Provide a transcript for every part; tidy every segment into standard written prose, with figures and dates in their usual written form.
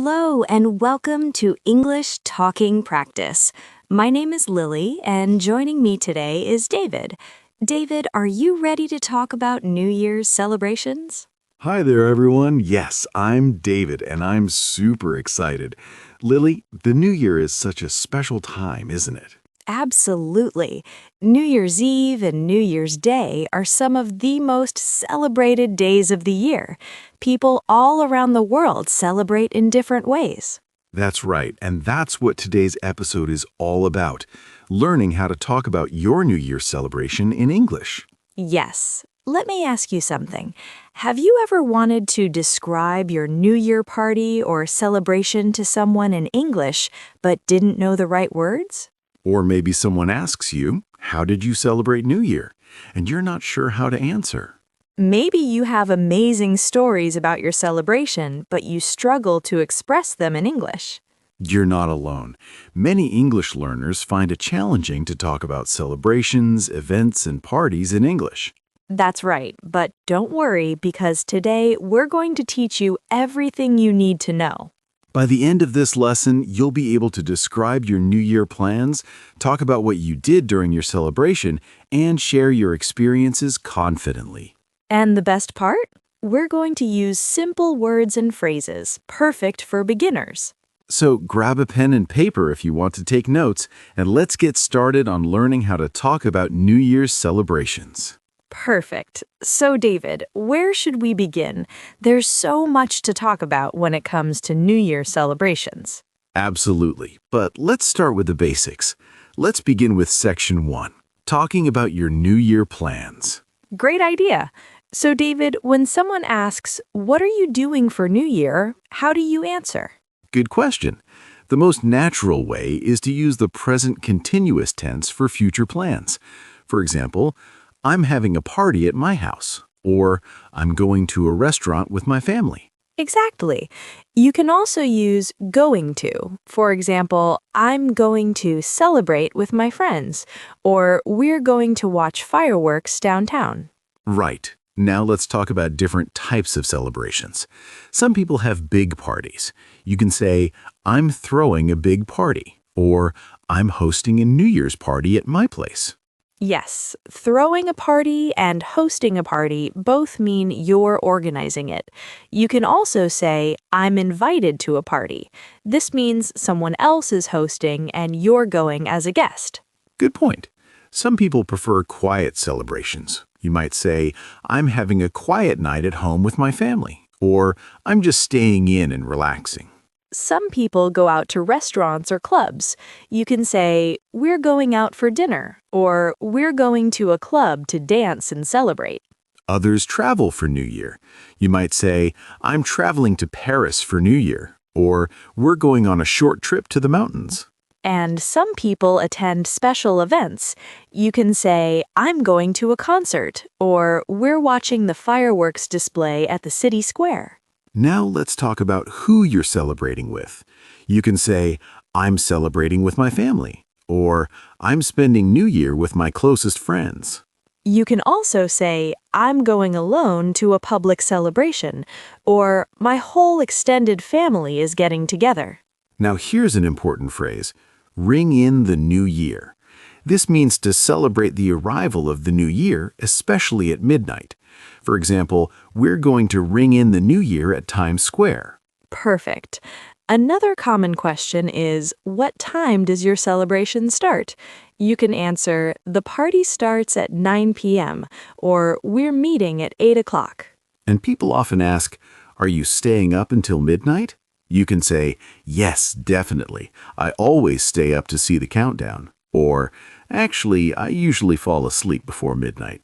Hello and welcome to English Talking Practice. My name is Lily and joining me today is David. David, are you ready to talk about New Year's celebrations? Hi there, everyone. Yes, I'm David, and I'm super excited. Lily, the new year is such a special time, isn't it? Absolutely. New Year's Eve and New Year's Day are some of the most celebrated days of the year. People all around the world celebrate in different ways. That's right, and that's what today's episode is all about, learning how to talk about your New Year celebration in English. Yes. Let me ask you something. Have you ever wanted to describe your New Year party or celebration to someone in English but didn't know the right words? Or maybe someone asks you, how did you celebrate New Year? And you're not sure how to answer. Maybe you have amazing stories about your celebration, but you struggle to express them in English. You're not alone. Many English learners find it challenging to talk about celebrations, events, and parties in English. That's right, but don't worry because today we're going to teach you everything you need to know. By the end of this lesson, you'll be able to describe your New Year plans, talk about what you did during your celebration, and share your experiences confidently. And the best part? We're going to use simple words and phrases, perfect for beginners. So grab a pen and paper if you want to take notes, and let's get started on learning how to talk about New Year's celebrations. Perfect. So, David, where should we begin? There's so much to talk about when it comes to New Year celebrations. Absolutely, but let's start with the basics. Let's begin with Section 1, talking about your New Year plans. Great idea. So, David, when someone asks, "What are you doing for New Year?" how do you answer? Good question. The most natural way is to use the present continuous tense for future plans. For example, I'm having a party at my house, or I'm going to a restaurant with my family. Exactly. You can also use going to. For example, I'm going to celebrate with my friends, or we're going to watch fireworks downtown. Right. Now let's talk about different types of celebrations. Some people have big parties. You can say, I'm throwing a big party, or I'm hosting a New Year's party at my place. Yes, throwing a party and hosting a party both mean you're organizing it. You can also say, I'm invited to a party. This means someone else is hosting and you're going as a guest. Good point. Some people prefer quiet celebrations. You might say, I'm having a quiet night at home with my family, or I'm just staying in and relaxing. Some people go out to restaurants or clubs. You can say, we're going out for dinner, or we're going to a club to dance and celebrate. Others travel for New Year. You might say, I'm traveling to Paris for New Year, or we're going on a short trip to the mountains. And some people attend special events. You can say, I'm going to a concert, or we're watching the fireworks display at the city square. Now let's talk about who you're celebrating with. You can say, I'm celebrating with my family, or I'm spending New Year with my closest friends. You can also say, I'm going alone to a public celebration, or my whole extended family is getting together. Now here's an important phrase, ring in the new year. This means to celebrate the arrival of the new year, especially at midnight. For example, we're going to ring in the new year at Times Square. Perfect. Another common question is, what time does your celebration start? You can answer, the party starts at 9 p.m., or we're meeting at 8 o'clock. And people often ask, are you staying up until midnight? You can say, yes, definitely. I always stay up to see the countdown. Or, actually, I usually fall asleep before midnight.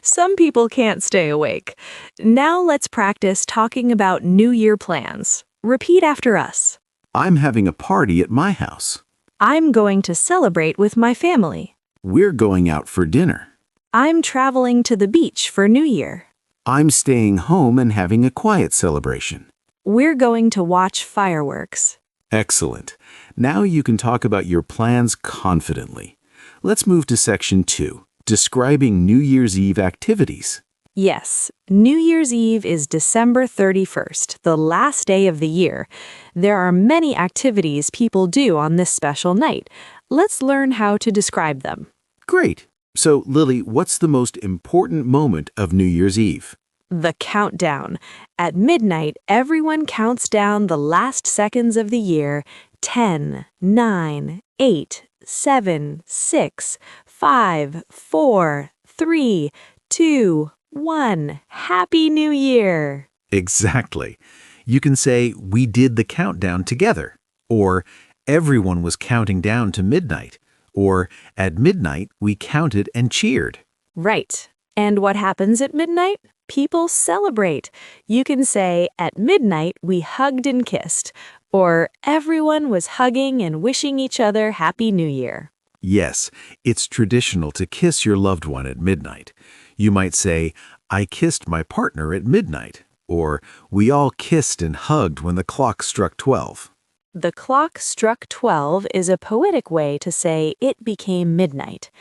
Some people can't stay awake. Now let's practice talking about New Year plans. Repeat after us. I'm having a party at my house. I'm going to celebrate with my family. We're going out for dinner. I'm traveling to the beach for New Year. I'm staying home and having a quiet celebration. We're going to watch fireworks. Excellent. Now you can talk about your plans confidently. Let's move to Section 2, describing New Year's Eve activities. Yes, New Year's Eve is December 31st, the last day of the year. There are many activities people do on this special night. Let's learn how to describe them. Great. So, Lily, what's the most important moment of New Year's Eve? The countdown. At midnight, everyone counts down the last seconds of the year. 10, 9, 8, 7, 6, 5, 4, 3, 2, 1. Happy New Year! Exactly. You can say, we did the countdown together, or everyone was counting down to midnight, or at midnight we counted and cheered. Right. And what happens at midnight? People celebrate. You can say, at midnight we hugged and kissed, or everyone was hugging and wishing each other Happy New Year. Yes, it's traditional to kiss your loved one at midnight. You might say, I kissed my partner at midnight, or we all kissed and hugged when the clock struck 12. The clock struck 12 is a poetic way to say it became midnight.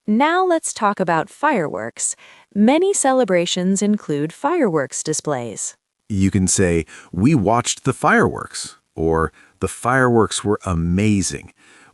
Now let's talk about fireworks. Many celebrations include fireworks displays. You can say, we watched the fireworks, or the fireworks were amazing,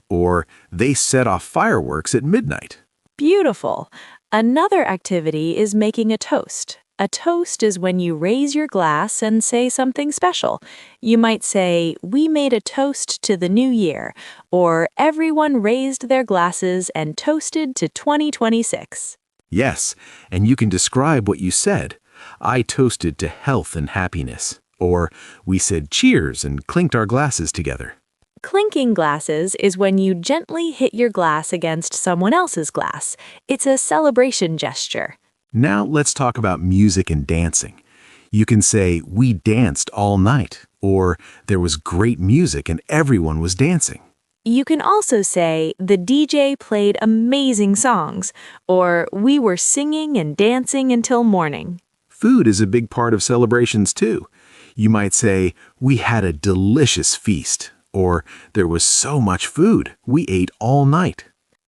or they set off fireworks at midnight. Beautiful. Another activity is making a toast. A toast is when you raise your glass and say something special. You might say, we made a toast to the new year, or everyone raised their glasses and toasted to 2026. Yes, and you can describe what you said. I toasted to health and happiness, or we said cheers and clinked our glasses together. Clinking glasses is when you gently hit your glass against someone else's glass. It's a celebration gesture. Now let's talk about music and dancing. You can say, we danced all night, or there was great music and everyone was dancing. You can also say, the DJ played amazing songs, or we were singing and dancing until morning. Food is a big part of celebrations too. You might say, we had a delicious feast, or there was so much food, we ate all night.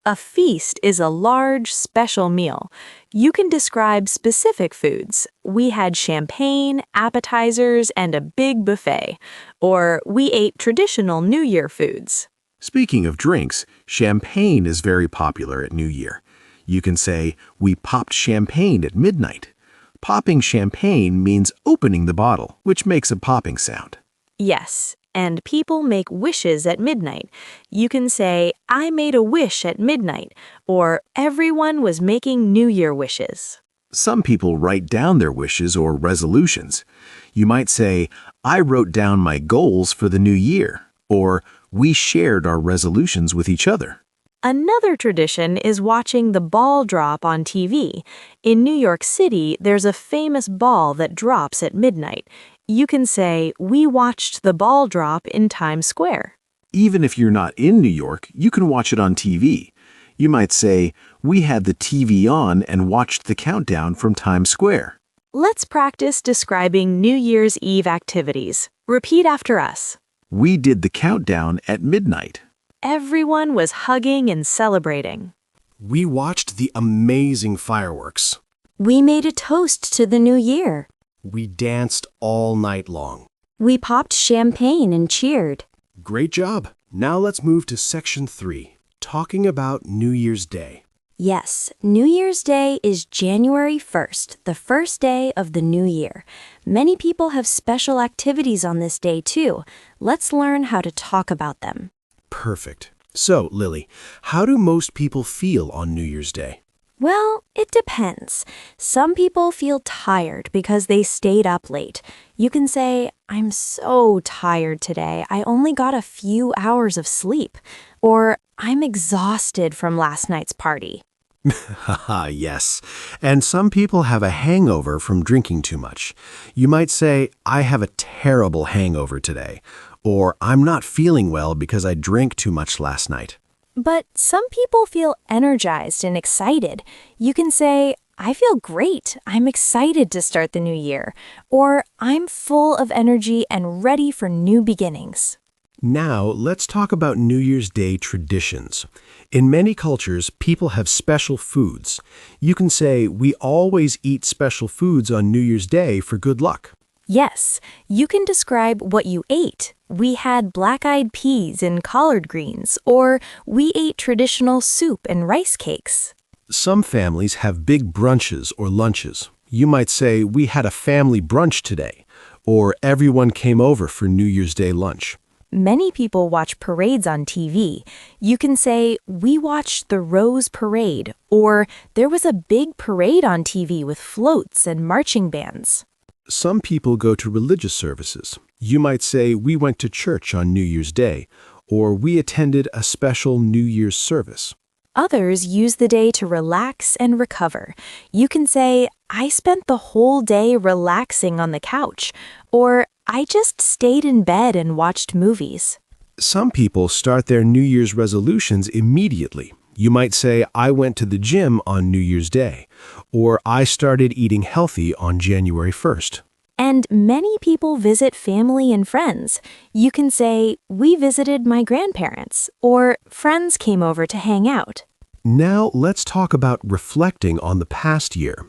A feast is a large, special meal. You can describe specific foods. We had champagne, appetizers, and a big buffet. Or we ate traditional New Year foods. Speaking of drinks, champagne is very popular at New Year. You can say, we popped champagne at midnight. Popping champagne means opening the bottle, which makes a popping sound. Yes. And people make wishes at midnight. You can say, I made a wish at midnight, or everyone was making New Year wishes. Some people write down their wishes or resolutions. You might say, I wrote down my goals for the new year, or we shared our resolutions with each other. Another tradition is watching the ball drop on TV. In New York City, there's a famous ball that drops at midnight. You can say, we watched the ball drop in Times Square. Even if you're not in New York, you can watch it on TV. You might say, we had the TV on and watched the countdown from Times Square. Let's practice describing New Year's Eve activities. Repeat after us. We did the countdown at midnight. Everyone was hugging and celebrating. We watched the amazing fireworks. We made a toast to the new year. We danced all night long. We popped champagne and cheered. Great job. Now let's move to section 3, talking about New Year's Day. Yes, New Year's Day is January 1st, the first day of the new year. Many people have special activities on this day too. Let's learn how to talk about them. Perfect. So, Lily, how do most people feel on New Year's Day? Well, it depends. Some people feel tired because they stayed up late. You can say, I'm so tired today. I only got a few hours of sleep. Or, I'm exhausted from last night's party. Haha, yes. And some people have a hangover from drinking too much. You might say, I have a terrible hangover today. Or, I'm not feeling well because I drank too much last night. But some people feel energized and excited. You can say, I feel great. I'm excited to start the new year. Or, I'm full of energy and ready for new beginnings. Now, let's talk about New Year's Day traditions. In many cultures, people have special foods. You can say, we always eat special foods on New Year's Day for good luck. Yes, you can describe what you ate. We had black-eyed peas and collard greens, or we ate traditional soup and rice cakes. Some families have big brunches or lunches. You might say, we had a family brunch today, or everyone came over for New Year's Day lunch. Many people watch parades on TV. You can say, we watched the Rose Parade, or there was a big parade on TV with floats and marching bands. Some people go to religious services. You might say, we went to church on New Year's Day, or we attended a special New Year's service. Others use the day to relax and recover. You can say, I spent the whole day relaxing on the couch, or I just stayed in bed and watched movies. Some people start their New Year's resolutions immediately. You might say, I went to the gym on New Year's Day, or I started eating healthy on January 1st. And many people visit family and friends. You can say, we visited my grandparents, or friends came over to hang out. Now let's talk about reflecting on the past year.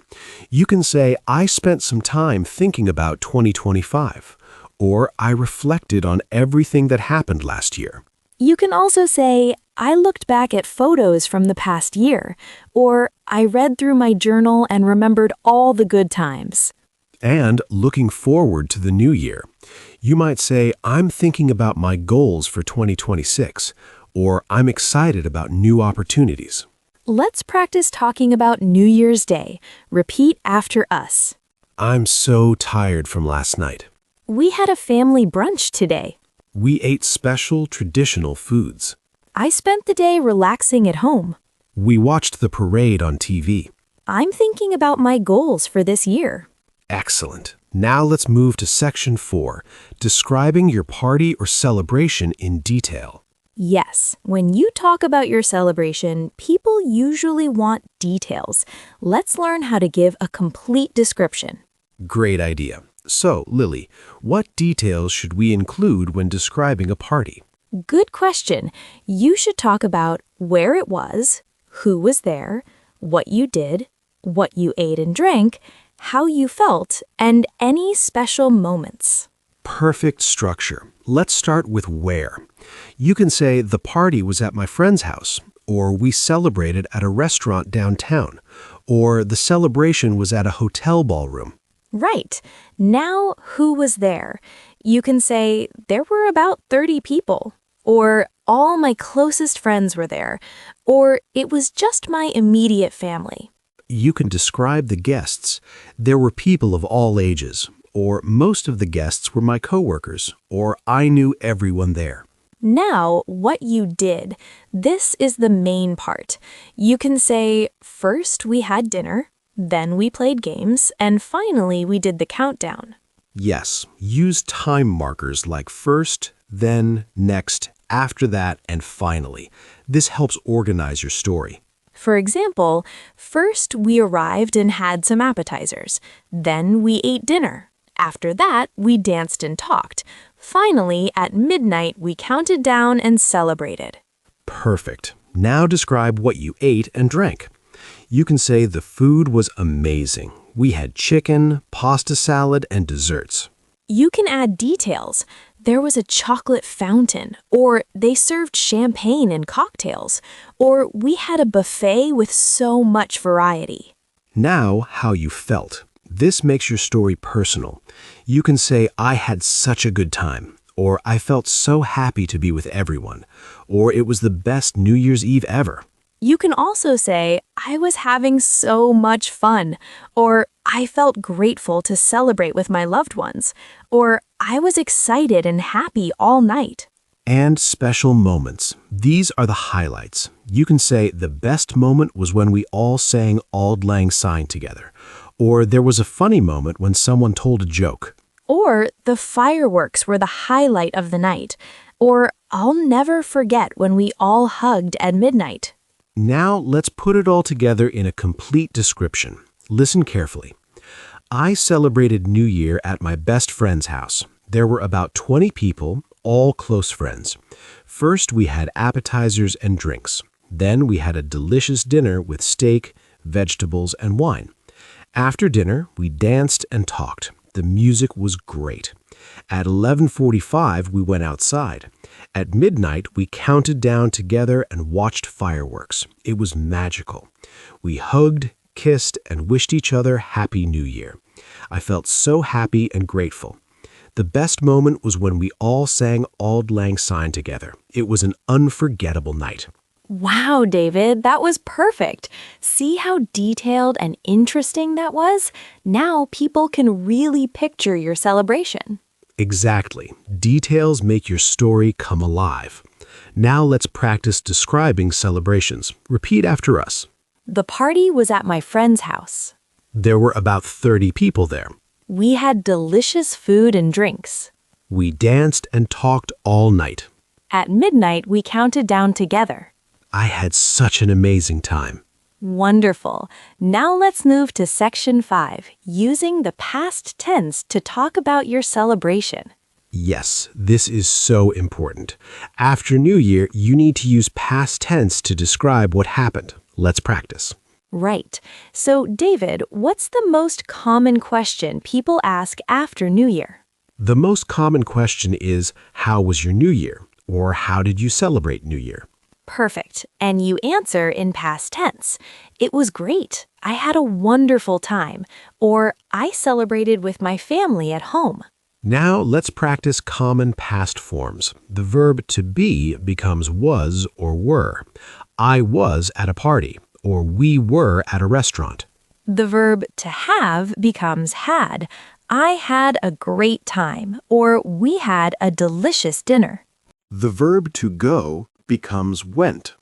You can say, I spent some time thinking about 2025, or I reflected on everything that happened last year. You can also say, I looked back at photos from the past year, or I read through my journal and remembered all the good times. And looking forward to the new year. You might say, I'm thinking about my goals for 2026, or I'm excited about new opportunities. Let's practice talking about New Year's Day. Repeat after us. I'm so tired from last night. We had a family brunch today. We ate special traditional foods. I spent the day relaxing at home. We watched the parade on TV. I'm thinking about my goals for this year. Excellent. Now let's move to section 4, describing your party or celebration in detail. Yes, when you talk about your celebration, people usually want details. Let's learn how to give a complete description. Great idea. So, Lily, what details should we include when describing a party? Good question. You should talk about where it was, who was there, what you did, what you ate and drank, how you felt, and any special moments. Perfect structure. Let's start with where. You can say the party was at my friend's house, or we celebrated at a restaurant downtown, or the celebration was at a hotel ballroom. Right. Now, who was there? You can say, there were about 30 people, or all my closest friends were there, or it was just my immediate family. You can describe the guests. There were people of all ages, or most of the guests were my coworkers, or I knew everyone there. Now, what you did. This is the main part. You can say, first we had dinner, then we played games, and finally we did the countdown. Yes, use time markers like first, then, next, after that, and finally. This helps organize your story. For example, first we arrived and had some appetizers. Then we ate dinner. After that, we danced and talked. Finally, at midnight, we counted down and celebrated. Perfect. Now describe what you ate and drank. You can say the food was amazing. We had chicken, pasta salad, and desserts. You can add details. There was a chocolate fountain, or they served champagne and cocktails, or we had a buffet with so much variety. Now, how you felt. This makes your story personal. You can say, I had such a good time, or I felt so happy to be with everyone, or it was the best New Year's Eve ever. You can also say, I was having so much fun, or I felt grateful to celebrate with my loved ones, or I was excited and happy all night. And special moments. These are the highlights. You can say the best moment was when we all sang Auld Lang Syne together, or there was a funny moment when someone told a joke. Or the fireworks were the highlight of the night, or I'll never forget when we all hugged at midnight. Now let's put it all together in a complete description. Listen carefully. I celebrated New Year at my best friend's house. There were about 20 people, all close friends. First, we had appetizers and drinks. Then we had a delicious dinner with steak, vegetables, and wine. After dinner, we danced and talked. The music was great. At 11:45, we went outside. At midnight, we counted down together and watched fireworks. It was magical. We hugged, kissed, and wished each other Happy New Year. I felt so happy and grateful. The best moment was when we all sang Auld Lang Syne together. It was an unforgettable night. Wow, David, that was perfect. See how detailed and interesting that was? Now people can really picture your celebration. Exactly. Details make your story come alive. Now let's practice describing celebrations. Repeat after us. The party was at my friend's house. There were about 30 people there. We had delicious food and drinks. We danced and talked all night. At midnight, we counted down together. I had such an amazing time. Wonderful. Now let's move to section 5, using the past tense to talk about your celebration. Yes, this is so important. After New Year, you need to use past tense to describe what happened. Let's practice. Right. So, David, what's the most common question people ask after New Year? The most common question is, how was your New Year? Or how did you celebrate New Year? Perfect. And you answer in past tense. It was great. I had a wonderful time. Or I celebrated with my family at home. Now let's practice common past forms. The verb to be becomes was or were. I was at a party, or we were at a restaurant. The verb to have becomes had. I had a great time, or we had a delicious dinner. The verb to go becomes went.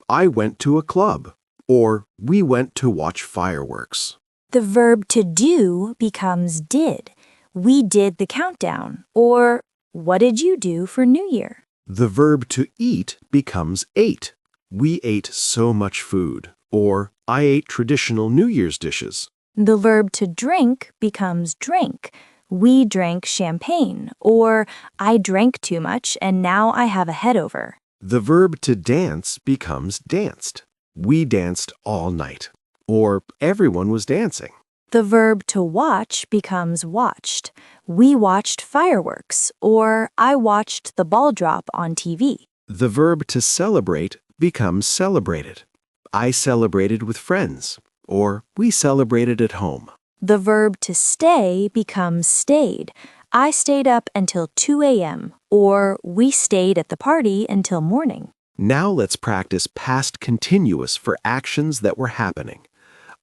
I went to a club, or we went to watch fireworks. The verb to do becomes did. We did the countdown, or what did you do for New Year? The verb to eat becomes ate. We ate so much food, or I ate traditional New Year's dishes. The verb to drink becomes drank. We drank champagne, or I drank too much and now I have a headover. The verb to dance becomes danced. We danced all night, or everyone was dancing. The verb to watch becomes watched. We watched fireworks, or I watched the ball drop on TV. The verb to celebrate becomes celebrated. I celebrated with friends, or we celebrated at home. The verb to stay becomes stayed. I stayed up until 2 a.m., or we stayed at the party until morning. Now let's practice past continuous for actions that were happening.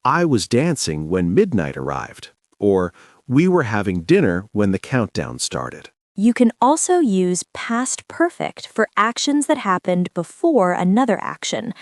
I was dancing when midnight arrived, or we were having dinner when the countdown started. You can also use past perfect for actions that happened before another action.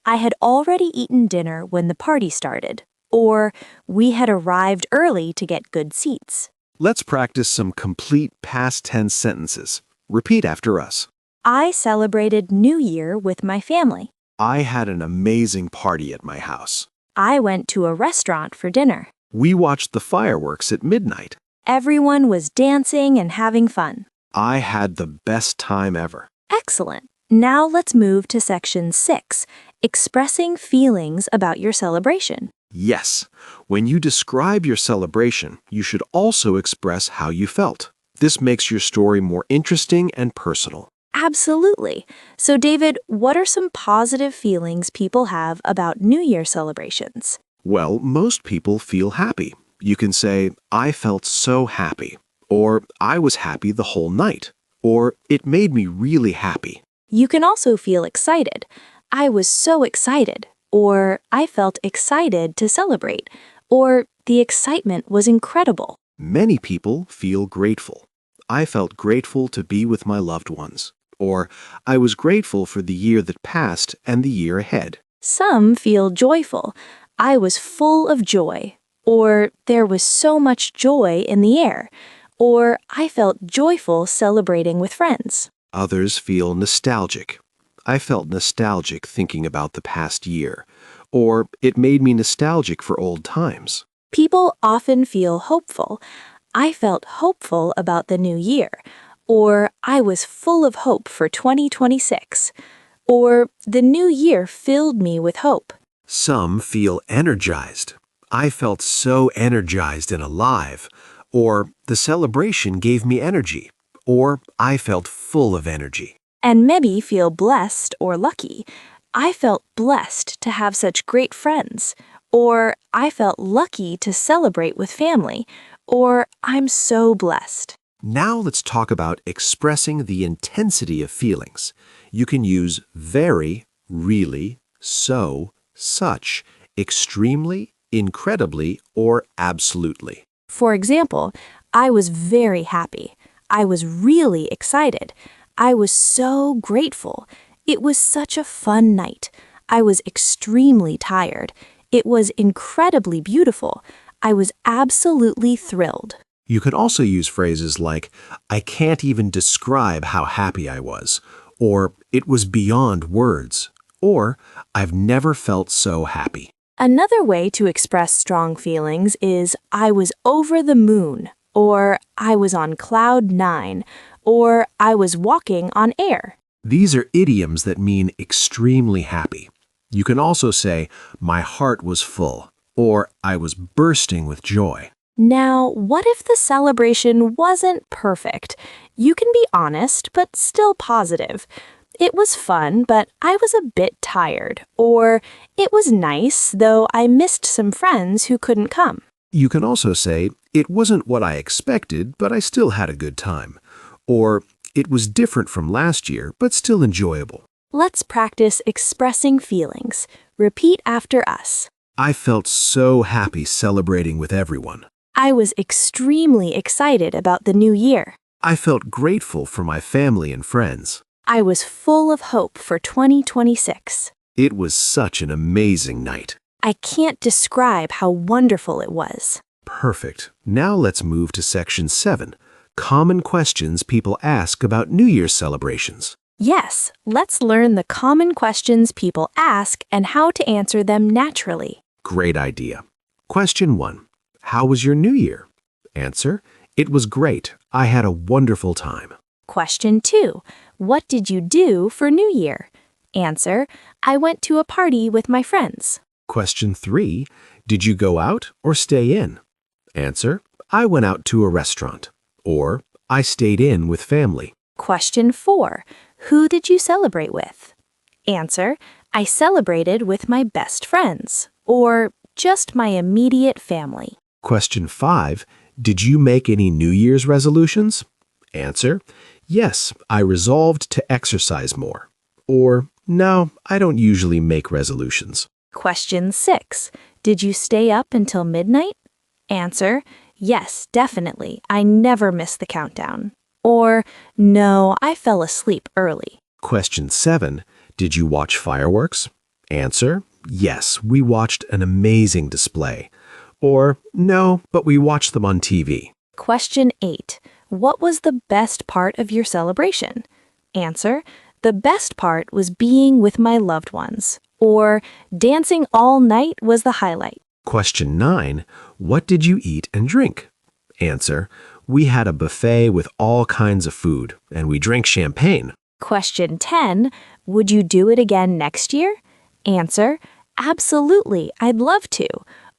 I had already eaten dinner when the party started, or we had arrived early to get good seats. Let's practice some complete past tense sentences. Repeat after us. I celebrated New Year with my family. I had an amazing party at my house. I went to a restaurant for dinner. We watched the fireworks at midnight. Everyone was dancing and having fun. I had the best time ever. Excellent. Now let's move to section 6, expressing feelings about your celebration. Yes, when you describe your celebration, you should also express how you felt. This makes your story more interesting and personal. Absolutely. So, David, what are some positive feelings people have about New Year celebrations? Well, most people feel happy. You can say, I felt so happy, or I was happy the whole night, or it made me really happy. You can also feel excited. I was so excited, or I felt excited to celebrate, or the excitement was incredible. Many people feel grateful. I felt grateful to be with my loved ones, or I was grateful for the year that passed and the year ahead. Some feel joyful. I was full of joy, or there was so much joy in the air, or I felt joyful celebrating with friends. Others feel nostalgic. I felt nostalgic thinking about the past year, or it made me nostalgic for old times. People often feel hopeful. I felt hopeful about the new year, Or I was full of hope for 2026. Or the new year filled me with hope. Some feel energized. I felt so energized and alive. Or the celebration gave me energy. Or I felt full of energy. And maybe feel blessed or lucky. I felt blessed to have such great friends. Or I felt lucky to celebrate with family. Or I'm so blessed. Now let's talk about expressing the intensity of feelings. You can use very, really, so, such, extremely, incredibly, or absolutely. For example, I was very happy. I was really excited. I was so grateful. It was such a fun night. I was extremely tired. It was incredibly beautiful. I was absolutely thrilled. You can also use phrases like, I can't even describe how happy I was, or it was beyond words, or I've never felt so happy. Another way to express strong feelings is I was over the moon, or I was on cloud 9, or I was walking on air. These are idioms that mean extremely happy. You can also say, my heart was full, or I was bursting with joy. Now, what if the celebration wasn't perfect? You can be honest, but still positive. It was fun, but I was a bit tired. Or it was nice, though I missed some friends who couldn't come. You can also say, it wasn't what I expected, but I still had a good time. Or it was different from last year, but still enjoyable. Let's practice expressing feelings. Repeat after us. I felt so happy celebrating with everyone. I was extremely excited about the new year. I felt grateful for my family and friends. I was full of hope for 2026. It was such an amazing night. I can't describe how wonderful it was. Perfect. Now let's move to section 7. Common questions people ask about New Year's celebrations. Yes, let's learn the common questions people ask and how to answer them naturally. Great idea. Question 1. How was your New Year? Answer, it was great. I had a wonderful time. Question 2. What did you do for New Year? Answer, I went to a party with my friends. Question 3. Did you go out or stay in? Answer, I went out to a restaurant. Or, I stayed in with family. Question 4. Who did you celebrate with? Answer, I celebrated with my best friends. Or, just my immediate family. Question 5. Did you make any New Year's resolutions? Answer, yes, I resolved to exercise more. Or, no, I don't usually make resolutions. Question 6. Did you stay up until midnight? Answer, yes, definitely. I never miss the countdown. Or, no, I fell asleep early. Question 7. Did you watch fireworks? Answer, yes, we watched an amazing display. Or, no, but we watched them on TV. Question 8. What was the best part of your celebration? Answer, the best part was being with my loved ones. Or, dancing all night was the highlight. Question 9. What did you eat and drink? Answer, we had a buffet with all kinds of food, and we drank champagne. Question 10. Would you do it again next year? Answer, absolutely, I'd love to.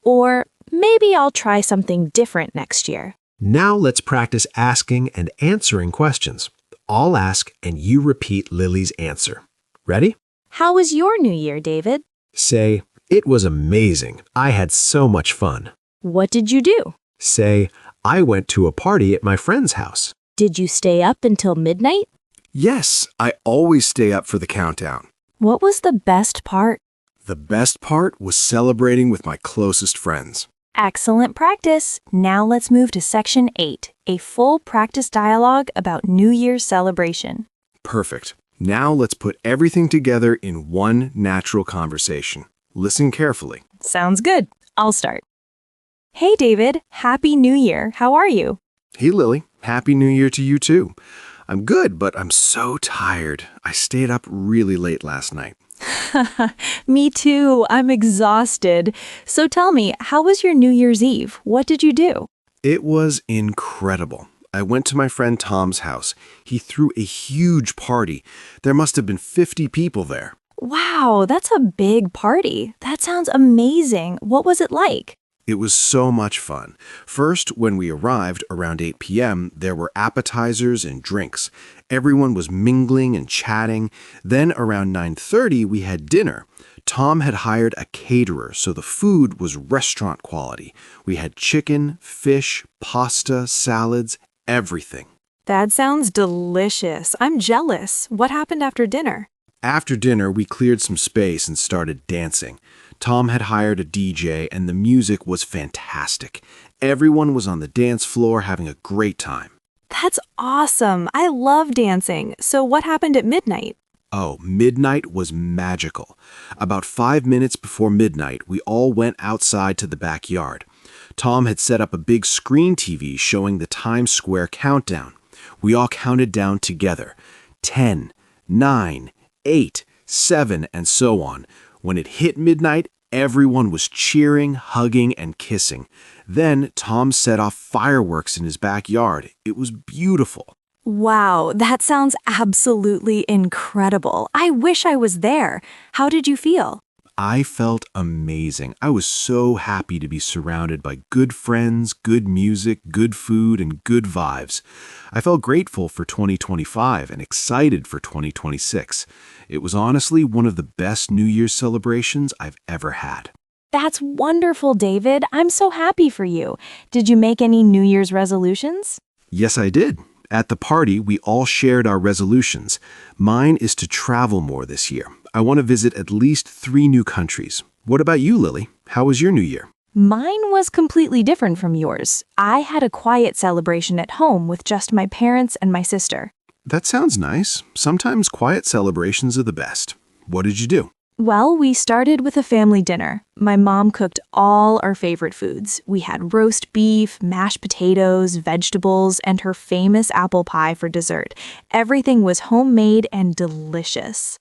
Or, maybe I'll try something different next year. Now let's practice asking and answering questions. I'll ask and you repeat Lily's answer. Ready? How was your New Year, David? Say, it was amazing. I had so much fun. What did you do? Say, I went to a party at my friend's house. Did you stay up until midnight? Yes, I always stay up for the countdown. What was the best part? The best part was celebrating with my closest friends. Excellent practice. Now let's move to section 8, a full practice dialogue about New Year's celebration. Perfect. Now let's put everything together in one natural conversation. Listen carefully. Sounds good. I'll start. Hey, David. Happy New Year. How are you? Hey, Lily. Happy New Year to you, too. I'm good, but I'm so tired. I stayed up really late last night. Me too. I'm exhausted. So tell me, how was your New Year's Eve? What did you do? It was incredible. I went to my friend Tom's house. He threw a huge party. There must have been 50 people there. Wow, that's a big party. That sounds amazing. What was it like? It was so much fun. First, when we arrived around 8 p.m., there were appetizers and drinks. Everyone was mingling and chatting. Then around 9:30, we had dinner. Tom had hired a caterer, so the food was restaurant quality. We had chicken, fish, pasta, salads, everything. That sounds delicious. I'm jealous. What happened after dinner? After dinner, we cleared some space and started dancing. Tom had hired a DJ, and the music was fantastic. Everyone was on the dance floor having a great time. That's awesome. I love dancing. So what happened at midnight? Oh, midnight was magical. About 5 minutes before midnight, we all went outside to the backyard. Tom had set up a big screen TV showing the Times Square countdown. We all counted down together. 10, 9, 8, 7, and so on. When it hit midnight, everyone was cheering, hugging, and kissing. Then Tom set off fireworks in his backyard. It was beautiful. Wow, that sounds absolutely incredible. I wish I was there. How did you feel? I felt amazing. I was so happy to be surrounded by good friends, good music, good food, and good vibes. I felt grateful for 2025 and excited for 2026. It was honestly one of the best New Year's celebrations I've ever had. That's wonderful, David. I'm so happy for you. Did you make any New Year's resolutions? Yes, I did. At the party, we all shared our resolutions. Mine is to travel more this year. I want to visit at least 3 new countries. What about you, Lily? How was your New Year? Mine was completely different from yours. I had a quiet celebration at home with just my parents and my sister. That sounds nice. Sometimes quiet celebrations are the best. What did you do? Well, we started with a family dinner. My mom cooked all our favorite foods. We had roast beef, mashed potatoes, vegetables, and her famous apple pie for dessert. Everything was homemade and delicious.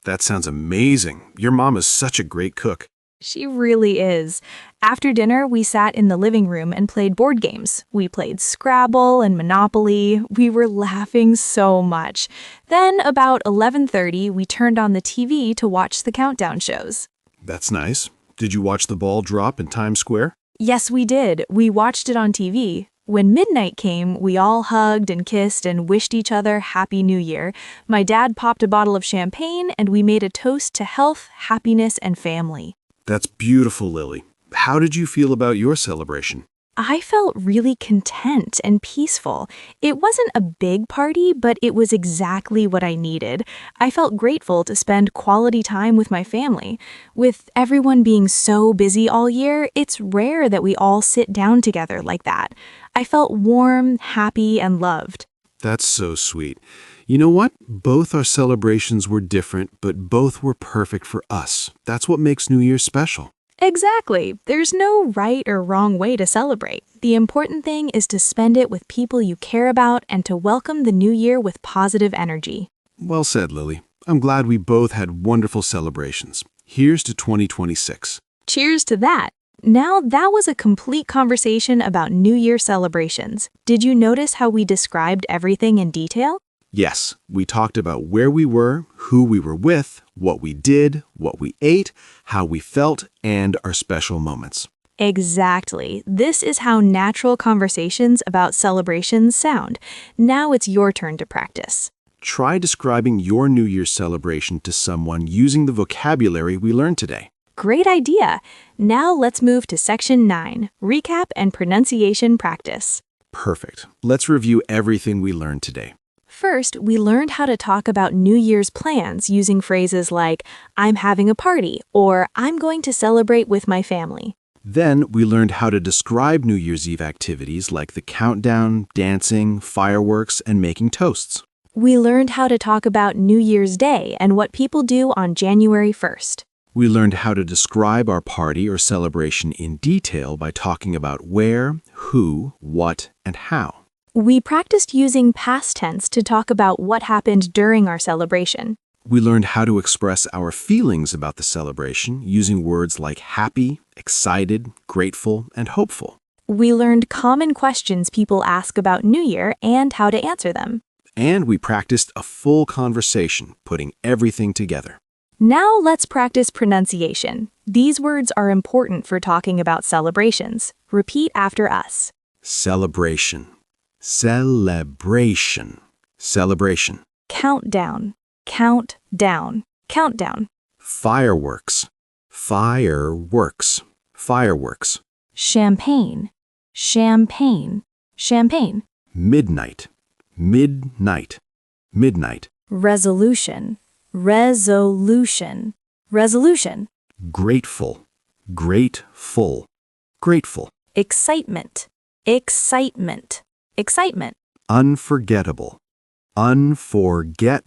That sounds amazing. Your mom is such a great cook. She really is. After dinner, we sat in the living room and played board games. We played Scrabble and Monopoly. We were laughing so much. Then, about 11:30, we turned on the TV to watch the countdown shows. That's nice. Did you watch the ball drop in Times Square? Yes, we did. We watched it on TV. When midnight came, we all hugged and kissed and wished each other Happy New Year. My dad popped a bottle of champagne, and we made a toast to health, happiness, and family. That's beautiful, Lily. How did you feel about your celebration? I felt really content and peaceful. It wasn't a big party, but it was exactly what I needed. I felt grateful to spend quality time with my family. With everyone being so busy all year, it's rare that we all sit down together like that. I felt warm, happy, and loved. That's so sweet. You know what? Both our celebrations were different, but both were perfect for us. That's what makes New Year special. Exactly. There's no right or wrong way to celebrate. The important thing is to spend it with people you care about and to welcome the new year with positive energy. Well said, Lily. I'm glad we both had wonderful celebrations. Here's to 2026. Cheers to that. Now, that was a complete conversation about New Year celebrations. Did you notice how we described everything in detail? Yes, we talked about where we were, who we were with, what we did, what we ate, how we felt, and our special moments. Exactly. This is how natural conversations about celebrations sound. Now it's your turn to practice. Try describing your New Year's celebration to someone using the vocabulary we learned today. Great idea. Now let's move to Section 9, Recap and Pronunciation Practice. Perfect. Let's review everything we learned today. First, we learned how to talk about New Year's plans using phrases like, I'm having a party, or I'm going to celebrate with my family. Then we learned how to describe New Year's Eve activities like the countdown, dancing, fireworks, and making toasts. We learned how to talk about New Year's Day and what people do on January 1st. We learned how to describe our party or celebration in detail by talking about where, who, what, and how. We practiced using past tense to talk about what happened during our celebration. We learned how to express our feelings about the celebration using words like happy, excited, grateful, and hopeful. We learned common questions people ask about New Year and how to answer them. And we practiced a full conversation, putting everything together. Now let's practice pronunciation. These words are important for talking about celebrations. Repeat after us. Celebration. Celebration. Celebration. Countdown. Countdown. Countdown. Fireworks. Fireworks. Fireworks. Champagne. Champagne. Champagne. Midnight. Midnight. Midnight. Resolution. Resolution. Resolution. Grateful. Grateful. Grateful. Excitement. Excitement. Excitement. Unforgettable. Unforgettable.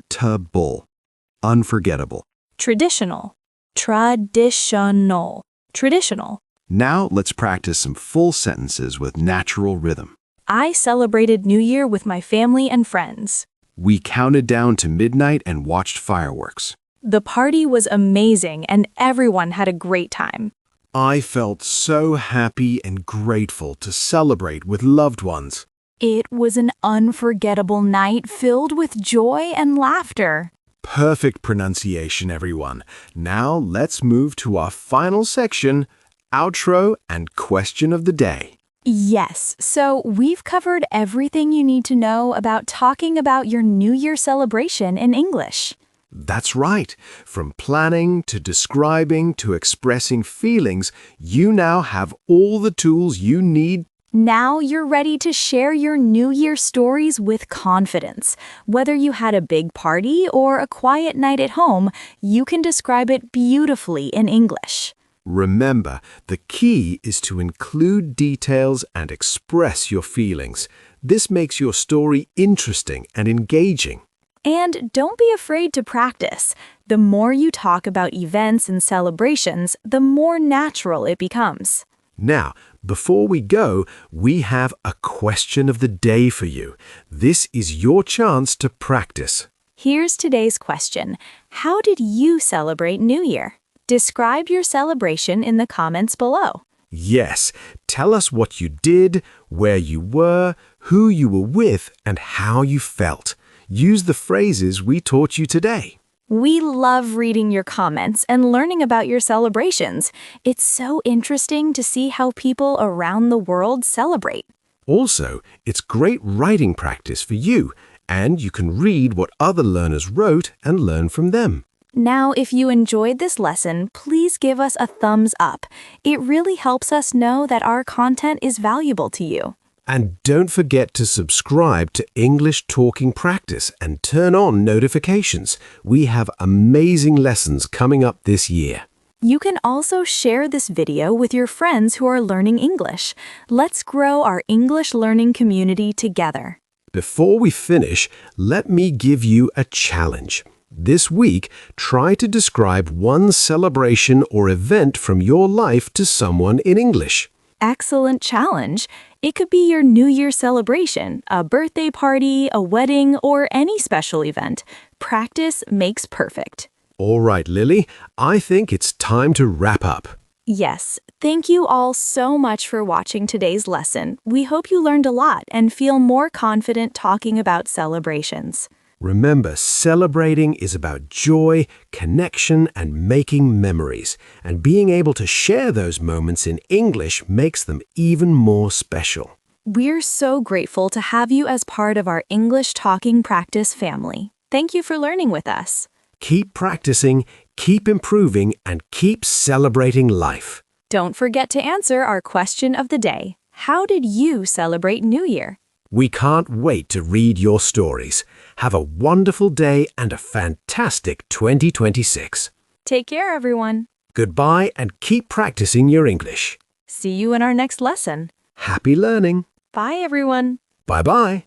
Unforgettable. Traditional. Traditional. Traditional. Now let's practice some full sentences with natural rhythm. I celebrated New Year with my family and friends. We counted down to midnight and watched fireworks. The party was amazing and everyone had a great time. I felt so happy and grateful to celebrate with loved ones. It was an unforgettable night filled with joy and laughter. Perfect pronunciation, everyone. Now let's move to our final section, outro and question of the day. Yes, so we've covered everything you need to know about talking about your New Year celebration in English. That's right. From planning to describing to expressing feelings, you now have all the tools you need. Now you're ready to share your New Year stories with confidence. Whether you had a big party or a quiet night at home, you can describe it beautifully in English. Remember, the key is to include details and express your feelings. This makes your story interesting and engaging. And don't be afraid to practice. The more you talk about events and celebrations, the more natural it becomes. Now, before we go, we have a question of the day for you. This is your chance to practice. Here's today's question. How did you celebrate New Year? Describe your celebration in the comments below. Yes, tell us what you did, where you were, who you were with, and how you felt. Use the phrases we taught you today. We love reading your comments and learning about your celebrations. It's so interesting to see how people around the world celebrate. Also, it's great writing practice for you, and you can read what other learners wrote and learn from them. Now, if you enjoyed this lesson, please give us a thumbs up. It really helps us know that our content is valuable to you. And don't forget to subscribe to English Talking Practice and turn on notifications. We have amazing lessons coming up this year. You can also share this video with your friends who are learning English. Let's grow our English learning community together. Before we finish, let me give you a challenge. This week, try to describe one celebration or event from your life to someone in English. Excellent challenge. It could be your New Year celebration, a birthday party, a wedding, or any special event. Practice makes perfect. All right, Lily, I think it's time to wrap up. Yes, thank you all so much for watching today's lesson. We hope you learned a lot and feel more confident talking about celebrations. Remember, celebrating is about joy, connection, and making memories. And being able to share those moments in English makes them even more special. We're so grateful to have you as part of our English Talking Practice family. Thank you for learning with us. Keep practicing, keep improving, and keep celebrating life. Don't forget to answer our question of the day. How did you celebrate New Year? We can't wait to read your stories. Have a wonderful day and a fantastic 2026. Take care, everyone. Goodbye and keep practicing your English. See you in our next lesson. Happy learning. Bye, everyone. Bye-bye.